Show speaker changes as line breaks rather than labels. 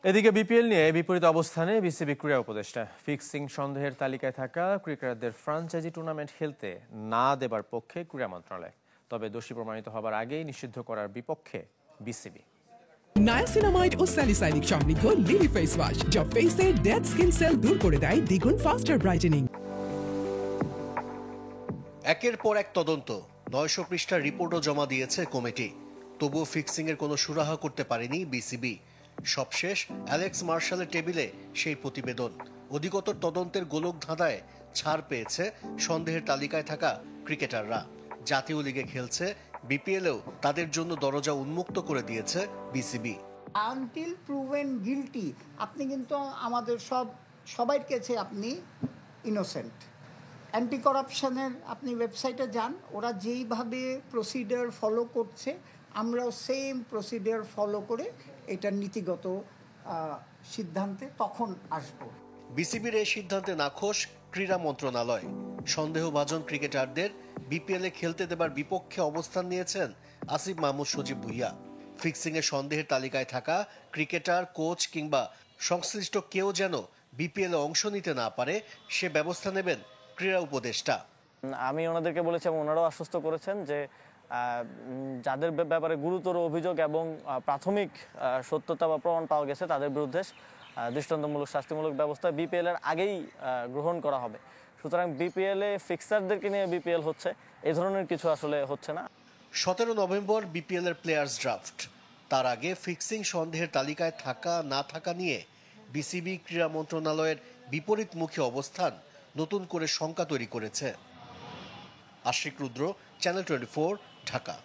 এদিকে বিপিএল নিয়ে বিপরীত অবস্থানে বিসিবি ক্রীড়া উপদেষ্টা। ফিক্সিং সন্দেহের তালিকায় থাকা ক্রিকেটারদের ফ্রাঞ্চাইজি টুর্নামেন্ট খেলতে না দেবার পক্ষে ক্রীড়া মন্ত্রণালয়, তবে দোষী প্রমাণিত হবার আগেই নিষিদ্ধ করার বিপক্ষে বিসিবি।
নায়াসিনামাইড ও স্যালিসাইলিক সমৃদ্ধ লিলি ফেস ওয়াশ যা ফেসের ডেড স্কিন সেল দূর করে দেয় দ্বিগুণ ফাস্টার ব্রাইটেনিং।
একের পর এক তদন্ত, 900 পৃষ্ঠার রিপোর্টও জমা দিয়েছে কমিটি, তবুও ফিক্সিং এর কোনো সুরাহা করতে পারেনি বিসিবি। সবশেষ অ্যালেক্স মার্শালের টেবিলে সেই প্রতিবেদন। অধিকতর তদন্তের গোলক ধাঁধায় ছাড় পেয়েছে সন্দেহের তালিকায় থাকা ক্রিকেটাররা। জাতীয় লিগে খেলছে, বিপিএলেও তাদের জন্য দরজা উন্মুক্ত করে দিয়েছে বিসিবি।
আনটিল প্রুভেন গিলটি আপনি কিন্তু আমাদের সবার কাছে আপনি ইনোসেন্ট। অ্যান্টি করাপশনের আপনি ওয়েবসাইটে যান, ওরা যেইভাবে প্রসিডিওর ফলো করছে আমরাও সেম প্রসিডিওর ফলো করে এটার নীতিগত সিদ্ধান্তে তখন আসব।
বিসিবির এই সিদ্ধান্তে নাখোশ ক্রীড়া মন্ত্রণালয়। সন্দেহভাজন ক্রিকেটারদের বিপিএলে খেলতে দেবার বিপক্ষে অবস্থান নিয়েছেন আসিফ মাহমুদ সজীব ভুইয়া। ফিক্সিং এর সন্দেহের তালিকায় থাকা ক্রিকেটার, কোচ কিংবা সংশ্লিষ্ট কেউ যেন বিপিএলে অংশ নিতে না পারে সে ব্যবস্থা নেবেন ক্রীড়া উপদেষ্টা।
আমি ওনাদেরকে বলেছি এবং ওনারাও আশ্বস্ত করেছেন যে যাদের ব্যাপারে গুরুতর অভিযোগ এবং প্রাথমিক সত্যতা বা প্রমাণ পাওয়া গেছে তাদের বিরুদ্ধে দৃষ্টান্তমূলক শাস্তিমূলক ব্যবস্থা বিপিএল এর আগেই গ্রহণ করা হবে। সুতরাং বিপিএলে ফিক্সারদেরকে নিয়ে বিপিএল হচ্ছে, এই ধরনের কিছু আসলে হচ্ছে না।
17 নভেম্বর বিপিএল এর প্লেয়ার্স ড্রাফট। তার আগে ফিক্সিং সন্দেহের তালিকায় থাকা না থাকা নিয়ে বিসিবি ক্রীড়া মন্ত্রণালয়ের বিপরীতমুখী অবস্থান নতুন করে শঙ্কা তৈরি করেছে। আশিক রুদ্র, চ্যানেল 24, ঢাকা।